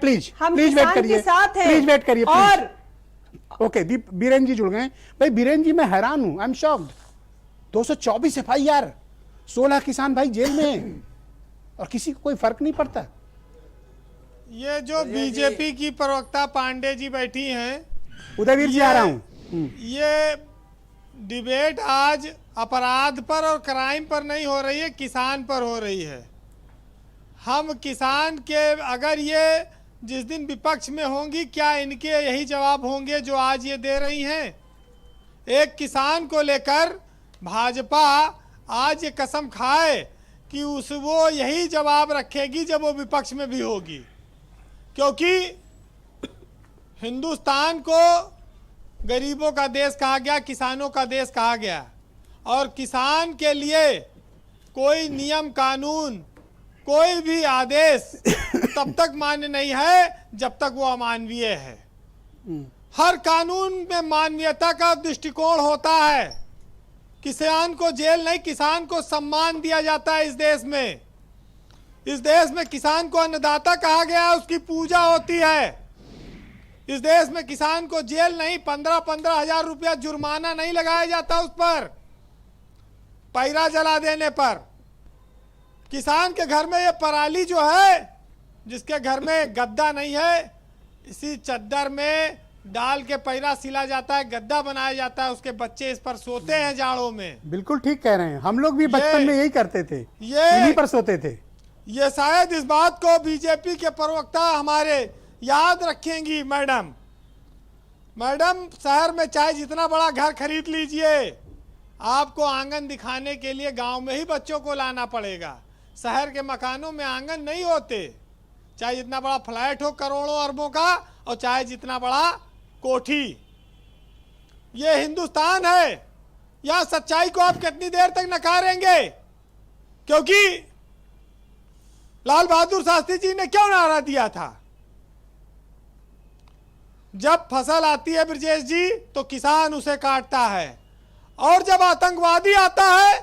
Please हम please wait किसान करिए, के साथ हैं। प्लीज वेट करिए। और ओके, बीरेन जी जुड़ गए। भाई बीरेन जी, मैं हैरान हूं, आई एम शॉक्ड। 224 FIR, 16 किसान भाई जेल में हैं और किसी को कोई फर्क नहीं पड़ता। ये जो बीजेपी की प्रवक्ता पांडे जी बैठी हैं, उदयवीर जी आ रहा हूं। ये डिबेट आज अपराध पर और क्राइम पर नहीं हो रही है, किसान पर हो रही है। हम किसान के, अगर ये जिस दिन विपक्ष में होंगी, क्या इनके यही जवाब होंगे जो आज ये दे रही हैं? एक किसान को लेकर भाजपा आज ये कसम खाए कि वो यही जवाब रखेगी जब वो विपक्ष में भी होगी, क्योंकि हिंदुस्तान को गरीबों का देश कहा गया, किसानों का देश कहा गया, और किसान के लिए कोई नियम कानून, कोई भी आदेश तब तक मान्य नहीं है जब तक वो अमानवीय है। हर कानून में मानवीयता का दृष्टिकोण होता है। किसान को जेल नहीं, किसान को सम्मान दिया जाता है इस देश में। इस देश में किसान को अन्नदाता कहा गया है, उसकी पूजा होती है। इस देश में किसान को जेल नहीं, 15-15 हजार रुपया जुर्माना नहीं लगाया जाता उस पर, पैरा जला देने पर। किसान के घर में ये पराली जो है, जिसके घर में गद्दा नहीं है, इसी चद्दर में डाल के पैरा सिला जाता है, गद्दा बनाया जाता है, उसके बच्चे इस पर सोते हैं जाड़ों में। बिल्कुल ठीक कह रहे हैं, हम लोग भी बचपन में यही करते थे, ये इन्हीं पर सोते थे। ये शायद इस बात को बीजेपी के प्रवक्ता हमारे याद रखेंगी। मैडम, शहर में चाहे जितना बड़ा घर खरीद लीजिए, आपको आंगन दिखाने के लिए गांव में ही बच्चों को लाना पड़ेगा। शहर के मकानों में आंगन नहीं होते, चाहे जितना बड़ा फ्लैट हो करोड़ों अरबों का, और चाहे जितना बड़ा कोठी। ये हिंदुस्तान है, यहां सच्चाई को आप कितनी देर तक नकारेंगे? क्योंकि लाल बहादुर शास्त्री जी ने क्यों नारा दिया था, जब फसल आती है ब्रजेश जी तो किसान उसे काटता है, और जब आतंकवादी आता है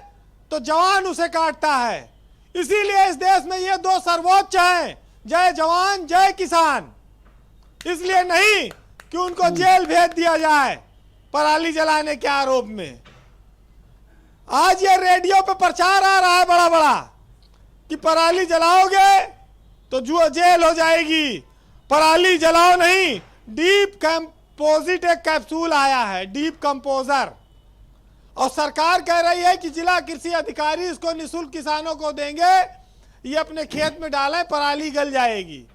तो जवान उसे काटता है। इसीलिए इस देश में ये दो सर्वोच्च हैं, जय जवान जय किसान। इसलिए नहीं कि उनको जेल भेज दिया जाए पराली जलाने के आरोप में। आज ये रेडियो पे प्रचार आ रहा है बड़ा बड़ा कि पराली जलाओगे तो जो जेल हो जाएगी। पराली जलाओ नहीं, डीप कंपोजिट एक कैप्सूल आया है, डीप कंपोजर, और सरकार कह रही है कि जिला कृषि अधिकारी इसको निःशुल्क किसानों को देंगे, ये अपने खेत में डालें, पराली गल जाएगी।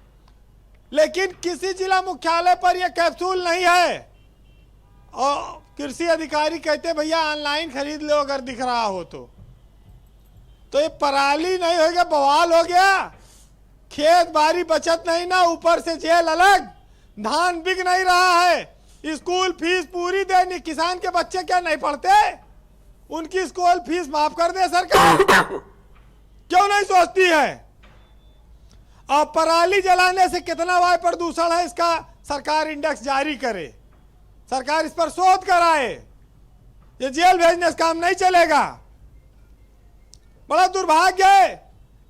लेकिन किसी जिला मुख्यालय पर यह कैप्सूल नहीं है, और कृषि अधिकारी कहते भैया ऑनलाइन खरीद लो अगर दिख रहा हो तो ये पराली नहीं हो गया, बवाल हो गया। खेत बारी बचत नहीं ना, ऊपर से जेल अलग, धान बिक नहीं रहा है, स्कूल फीस पूरी देनी। किसान के बच्चे क्या नहीं पढ़ते? उनकी स्कूल फीस माफ कर दे सरकार, क्यों नहीं सोचती है? और पराली जलाने से कितना वायु प्रदूषण है, इसका सरकार इंडेक्स जारी करे, सरकार इस पर शोध कराए। ये जेल भेजने से काम नहीं चलेगा। बड़ा दुर्भाग्य है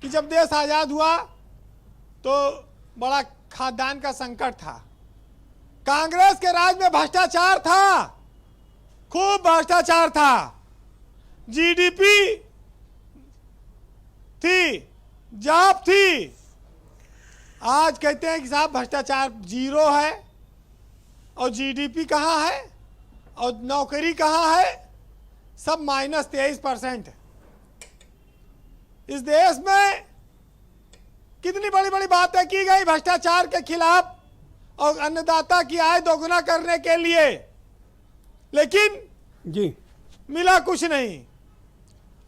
कि जब देश आजाद हुआ तो बड़ा खाद्यान्न का संकट था। कांग्रेस के राज में भ्रष्टाचार था, खूब भ्रष्टाचार था। जीडीपी थी, जॉब थी। आज कहते हैं कि साहब भ्रष्टाचार 0 है, और जीडीपी कहाँ है और नौकरी कहाँ है? सब -23%। इस देश में कितनी बड़ी बड़ी बातें की गई भ्रष्टाचार के खिलाफ और अन्नदाता की आय दोगुना करने के लिए, लेकिन जी मिला कुछ नहीं।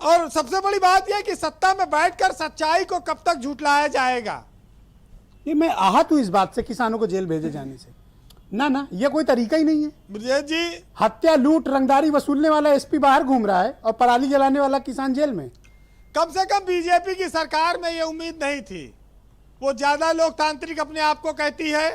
और सबसे बड़ी बात यह कि सत्ता में बैठकर सच्चाई को कब तक झुठलाया जाएगा। ये मैं आहत हूं इस बात से, किसानों को जेल भेजे जाने से। ना ये कोई तरीका ही नहीं है। ब्रजेश जी, हत्या, लूट, रंगदारी वसूलने वाला एसपी बाहर घूम रहा है और पराली जलाने वाला किसान जेल में। कम से कम बीजेपी की सरकार में ये उम्मीद नहीं थी। वो ज्यादा लोकतांत्रिक अपने आप को कहती है,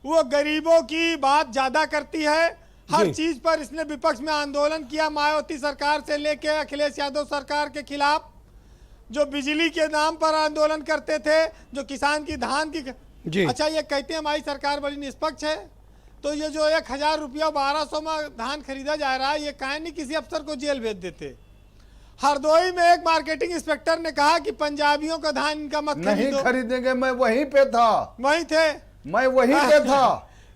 वो गरीबों की बात ज्यादा करती है। हर चीज पर इसने विपक्ष में आंदोलन किया, मायावती सरकार से लेके अखिलेश यादव सरकार के खिलाफ, जो बिजली के नाम पर आंदोलन करते थे, जो किसान की धान की जी। अच्छा, ये कहते हैं हमारी सरकार बड़ी निष्पक्ष है, तो ये जो 1000 रुपया 1200 में धान खरीदा जा रहा है, ये काहे नहीं किसी अफसर को जेल भेज देते। हरदोई में एक मार्केटिंग इंस्पेक्टर ने कहा कि पंजाबियों का धान इनका मत नहीं खरीदेंगे, मैं वहीं पे था, वहीं थे, मैं वहीं पे था।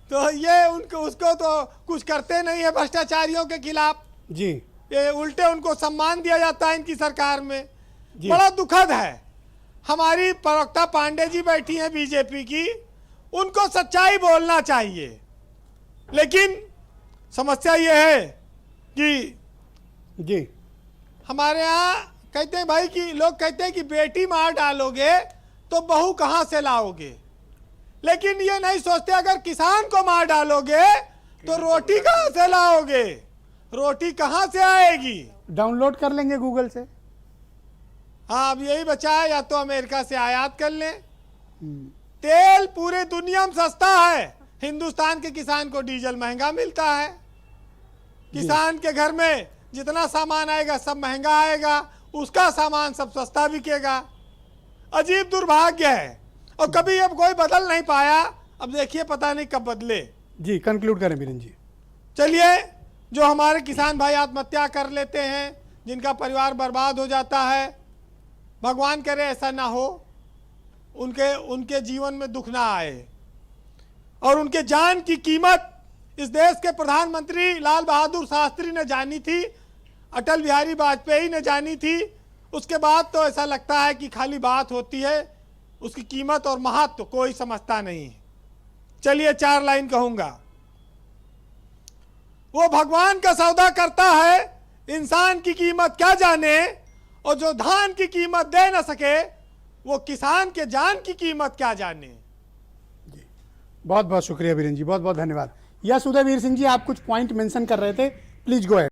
तो ये उनको उसको तो कुछ करते नहीं है भ्रष्टाचारियों के खिलाफ जी। ये उल्टे उनको सम्मान दिया जाता है इनकी सरकार में। जी। बड़ा दुखद है। हमारी प्रवक्ता पांडे जी बैठी हैं बीजेपी की, उनको सच्चाई बोलना चाहिए, लेकिन समस्या ये है कि जी। हमारे यहाँ कहते हैं भाई कि लोग कहते हैं कि बेटी मार डालोगे तो बहू कहाँ से लाओगे, लेकिन ये नहीं सोचते अगर किसान को मार डालोगे तो रोटी कहाँ से लाओगे, रोटी कहाँ से आएगी। डाउनलोड कर लेंगे गूगल से। हाँ, अब यही बचा है, या तो अमेरिका से आयात कर लें। तेल पूरे दुनिया में सस्ता है, हिंदुस्तान के किसान को डीजल महंगा मिलता है। किसान के घर में जितना सामान आएगा सब महंगा आएगा, उसका सामान सब सस्ता बिकेगा। अजीब दुर्भाग्य है, और कभी अब कोई बदल नहीं पाया। अब देखिए पता नहीं कब बदले। जी, कंक्लूड करें बीरेन जी। चलिए, जो हमारे किसान भाई आत्महत्या कर लेते हैं, जिनका परिवार बर्बाद हो जाता है, भगवान करे ऐसा ना हो, उनके जीवन में दुख ना आए, और उनके जान की कीमत इस देश के प्रधानमंत्री लाल बहादुर शास्त्री ने जानी थी, अटल बिहारी वाजपेयी ने जानी थी। उसके बाद तो ऐसा लगता है कि खाली बात होती है, उसकी कीमत और महत्व कोई समझता नहीं। चलिए 4 लाइन कहूंगा। वो भगवान का सौदा करता है, इंसान की कीमत क्या जाने, और जो धान की कीमत दे न सके वो किसान के जान की कीमत क्या जाने। बहुत बहुत शुक्रिया बीरेन जी, बहुत बहुत धन्यवाद। यस उदयवीर सिंह जी, आप कुछ पॉइंट मेंशन कर रहे थे, प्लीज गो अहेड।